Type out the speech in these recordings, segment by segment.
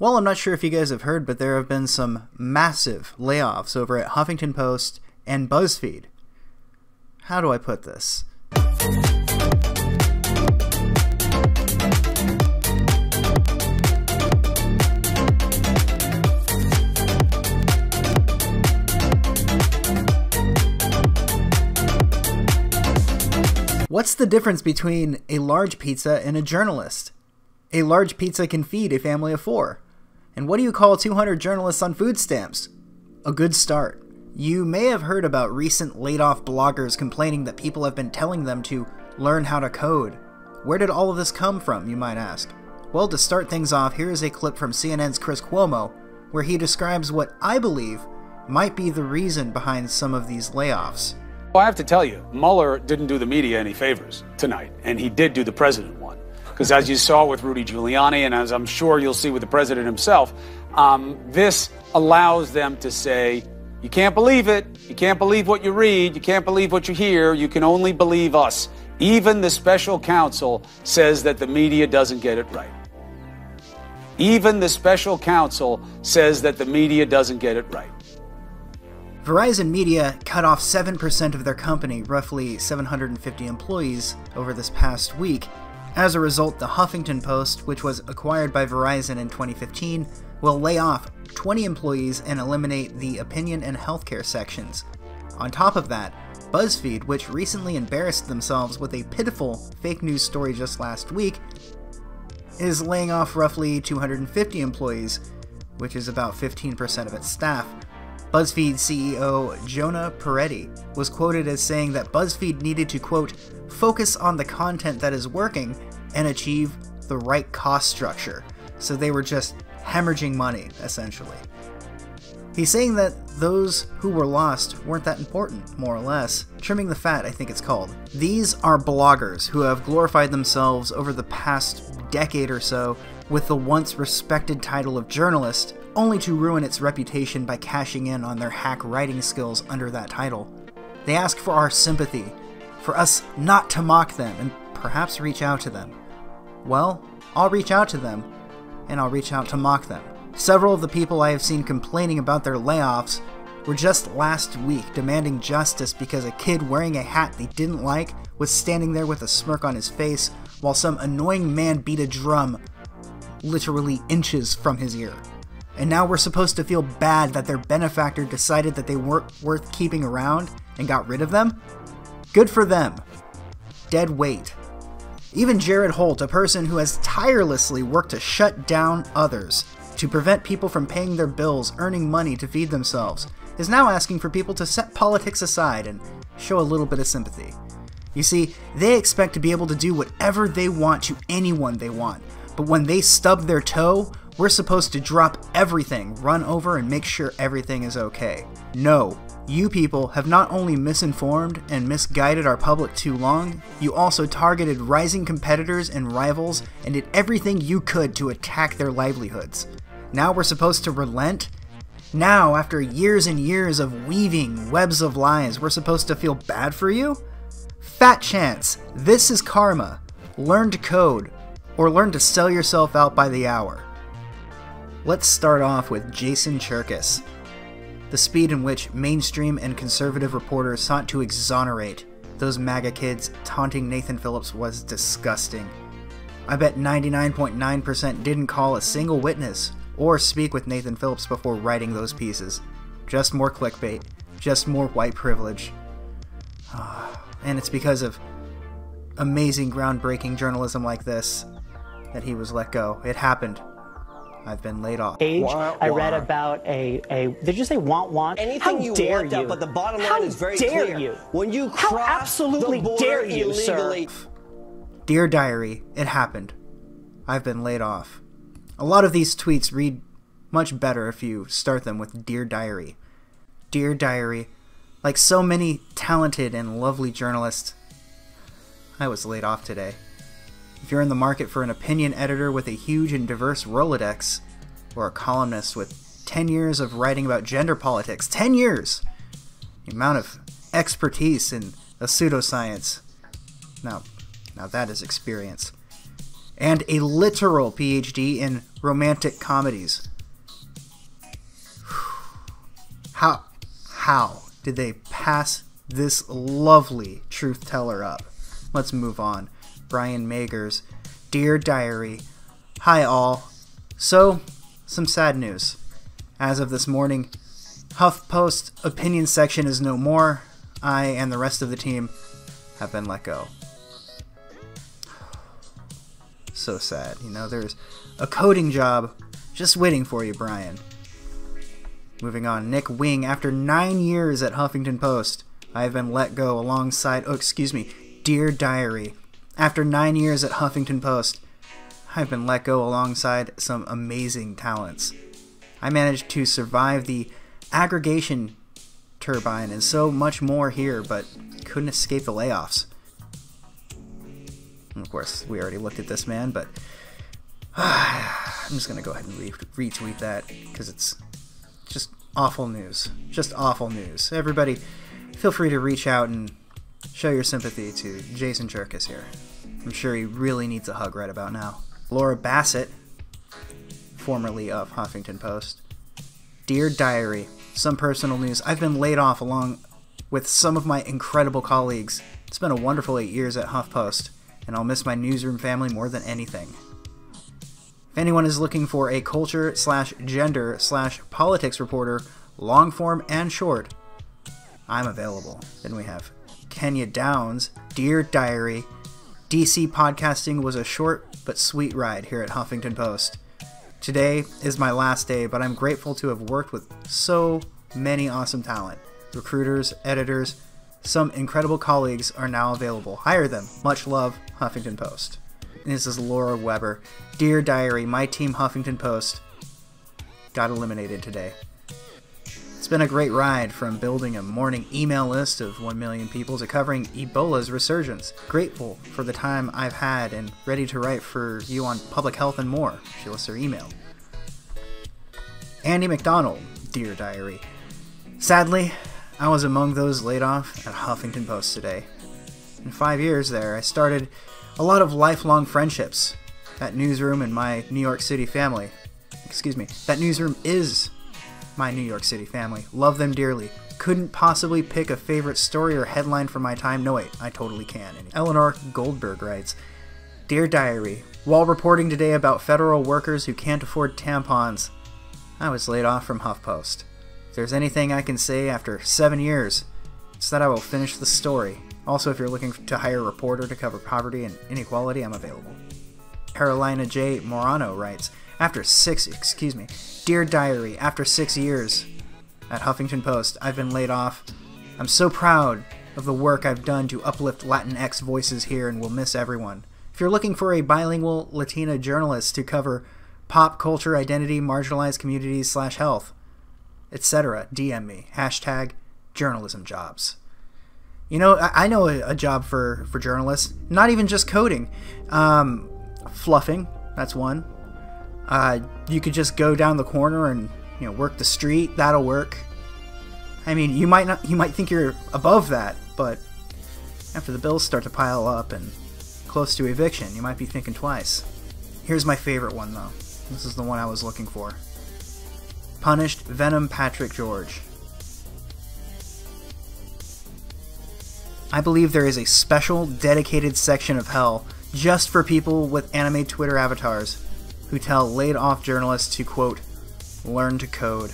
Well, I'm not sure if you guys have heard, but there have been some massive layoffs over at Huffington Post and Buzzfeed. How do I put this? What's the difference between a large pizza and a journalist? A large pizza can feed a family of 4. And what do you call 200 journalists on food stamps? A good start. You may have heard about recent laid-off bloggers complaining that people have been telling them to learn how to code. Where did all of this come from, you might ask? Well, to start things off, here is a clip from CNN's Chris Cuomo, where he describes what I believe might be the reason behind some of these layoffs. Well, I have to tell you, Mueller didn't do the media any favors tonight, and he did do the president one. Because as you saw with Rudy Giuliani, and as I'm sure you'll see with the president himself, this allows them to say, you can't believe it, you can't believe what you read, you can't believe what you hear, you can only believe us. Even the special counsel says that the media doesn't get it right. Even the special counsel says that the media doesn't get it right. Verizon Media cut off 7% of their company, roughly 750 employees, over this past week. As a result, the Huffington Post, which was acquired by Verizon in 2015, will lay off 20 employees and eliminate the opinion and healthcare sections. On top of that, Buzzfeed, which recently embarrassed themselves with a pitiful fake news story just last week, is laying off roughly 250 employees, which is about 15% of its staff. BuzzFeed CEO Jonah Pereira was quoted as saying that BuzzFeed needed to, quote, focus on the content that is working and achieve the right cost structure. So they were just hemorrhaging money, essentially. He's saying that those who were lost weren't that important, more or less. Trimming the fat, I think it's called. These are bloggers who have glorified themselves over the past decade or so with the once respected title of journalist, only to ruin its reputation by cashing in on their hack writing skills under that title. They ask for our sympathy, for us not to mock them and perhaps reach out to them. Well, I'll reach out to them, and I'll reach out to mock them. Several of the people I have seen complaining about their layoffs were just last week demanding justice because a kid wearing a hat they didn't like was standing there with a smirk on his face while some annoying man beat a drum literally inches from his ear. And now we're supposed to feel bad that their benefactor decided that they weren't worth keeping around and got rid of them? Good for them. Dead weight. Even Jared Holt, a person who has tirelessly worked to shut down others, to prevent people from paying their bills, earning money to feed themselves, is now asking for people to set politics aside and show a little bit of sympathy. You see, they expect to be able to do whatever they want to anyone they want, but when they stub their toe, we're supposed to drop everything, run over, and make sure everything is okay. No, you people have not only misinformed and misguided our public too long, you also targeted rising competitors and rivals and did everything you could to attack their livelihoods. Now we're supposed to relent? Now, after years and years of weaving webs of lies, we're supposed to feel bad for you? Fat chance. This is karma. Learn to code, or learn to sell yourself out by the hour. Let's start off with Jason Cherkis. The speed in which mainstream and conservative reporters sought to exonerate those MAGA kids taunting Nathan Phillips was disgusting. I bet 99.9% didn't call a single witness or speak with Nathan Phillips before writing those pieces. Just more clickbait, just more white privilege. And it's because of amazing, groundbreaking journalism like this that he was let go. It happened. I've been laid off. I read about did you say want? Anything How you dare want you? that, but the bottom line How is very dare clear. You? When you How cross absolutely the border dare you, illegally, sir? Dear Diary, it happened. I've been laid off. A lot of these tweets read much better if you start them with Dear Diary. Dear Diary, like so many talented and lovely journalists, I was laid off today. If you're in the market for an opinion editor with a huge and diverse Rolodex, or a columnist with 10 years of writing about gender politics, 10 years! The amount of expertise in a pseudoscience. Now that is experience. and a literal PhD in romantic comedies. How did they pass this lovely truth teller up? Let's move on. Brian Magers. Dear Diary. Hi all. So, some sad news. As of this morning, HuffPost opinion section is no more. I and the rest of the team have been let go. So sad. You know, there's a coding job just waiting for you, Brian. Moving on, Nick Wing. After 9 years at Huffington Post, I have been let go alongside... Oh, excuse me. Dear Diary. After 9 years at Huffington Post, I've been let go alongside some amazing talents. I managed to survive the aggregation turbine and so much more here, but couldn't escape the layoffs. And of course, we already looked at this man, but I'm just going to go ahead and retweet that because it's just awful news. Just awful news. Everybody, feel free to reach out and show your sympathy to Jason Jerkis here. I'm sure he really needs a hug right about now. Laura Bassett, formerly of Huffington Post. Dear Diary, some personal news. I've been laid off along with some of my incredible colleagues. It's been a wonderful 8 years at HuffPost, and I'll miss my newsroom family more than anything. If anyone is looking for a culture/gender/politics reporter, long form and short, I'm available. Then we have Kenya Downs. Dear Diary, DC podcasting was a short but sweet ride here at Huffington Post. Today is my last day, but I'm grateful to have worked with so many awesome talent. Recruiters, editors, some incredible colleagues are now available. Hire them. Much love, Huffington Post. This is Laura Weber. Dear Diary, my team Huffington Post got eliminated today. It's been a great ride from building a morning email list of 1 million people to covering Ebola's resurgence. Grateful for the time I've had and ready to write for you on public health and more. She lists her email. Andy McDonald. Dear Diary. Sadly, I was among those laid off at Huffington Post today. In 5 years there, I started a lot of lifelong friendships. That newsroom and my New York City family. Excuse me. That newsroom is my New York City family. Love them dearly. Couldn't possibly pick a favorite story or headline from my time. No, wait, I totally can. And Eleanor Goldberg writes, Dear Diary, while reporting today about federal workers who can't afford tampons, I was laid off from HuffPost. If there's anything I can say after 7 years, it's that I will finish the story. Also, if you're looking to hire a reporter to cover poverty and inequality, I'm available. Carolina J. Morano writes, Dear Diary, after 6 years at Huffington Post, I've been laid off. I'm so proud of the work I've done to uplift Latinx voices here and will miss everyone. If you're looking for a bilingual Latina journalist to cover pop culture, identity, marginalized communities / health, etc., DM me. #journalismjobs. You know, I know a job for journalists. Not even just coding. Fluffing, that's one. You could just go down the corner and, you know, work the street. That'll work. I mean, you might think you're above that, but after the bills start to pile up and close to eviction, you might be thinking twice. Here's my favorite one, though. This is the one I was looking for. Punished Venom Patrick George. I believe there is a special, dedicated section of hell just for people with anime Twitter avatars who tell laid-off journalists to, quote, learn to code.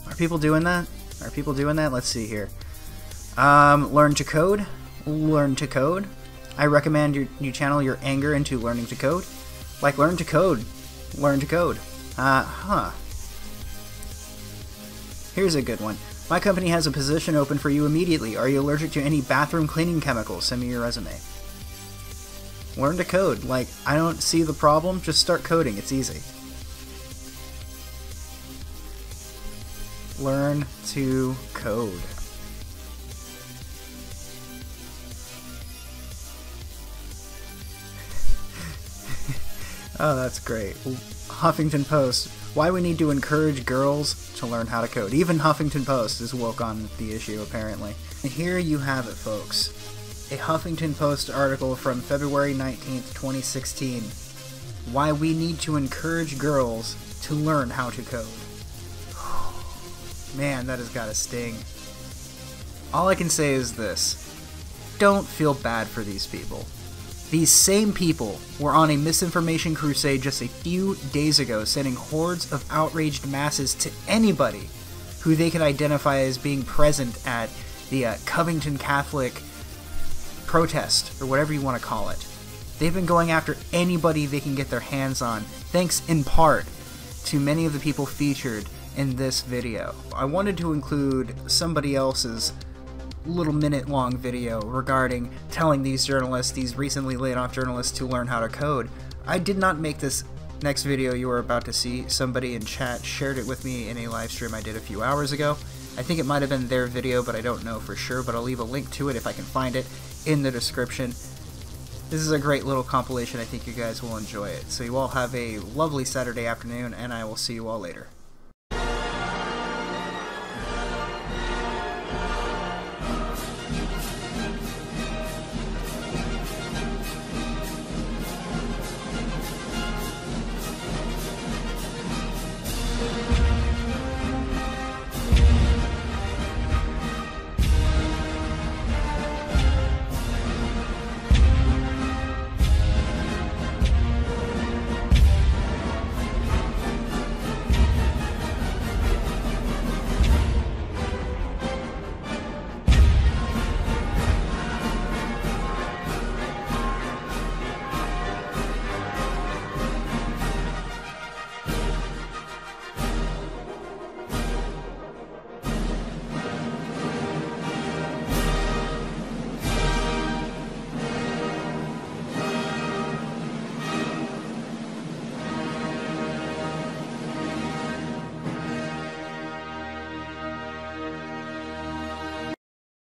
Are people doing that? Are people doing that? Let's see here. Learn to code. Learn to code. I recommend you channel your anger into learning to code. Like, learn to code. Learn to code. Here's a good one. My company has a position open for you immediately. Are you allergic to any bathroom cleaning chemicals? Send me your resume. Learn to code. Like, I don't see the problem. Just start coding. It's easy. Learn to code. Oh, that's great. Huffington Post. Why we need to encourage girls to learn how to code. Even Huffington Post is woke on the issue, apparently. And here you have it, folks. a Huffington Post article from February 19th, 2016. Why we need to encourage girls to learn how to code. Man, that has got to sting. All I can say is this. Don't feel bad for these people. These same people were on a misinformation crusade just a few days ago, sending hordes of outraged masses to anybody who they could identify as being present at the Covington Catholic protest, or whatever you want to call it. They've been going after anybody they can get their hands on, thanks in part to many of the people featured in this video. I wanted to include somebody else's little minute-long video regarding telling these journalists, these recently laid-off journalists, to learn how to code. I did not make this next video you are about to see. Somebody in chat shared it with me in a live stream I did a few hours ago. I think it might have been their video, but I don't know for sure, but I'll leave a link to it if I can find it in the description. This is a great little compilation. I think you guys will enjoy it. So you all have a lovely Saturday afternoon, and I will see you all later.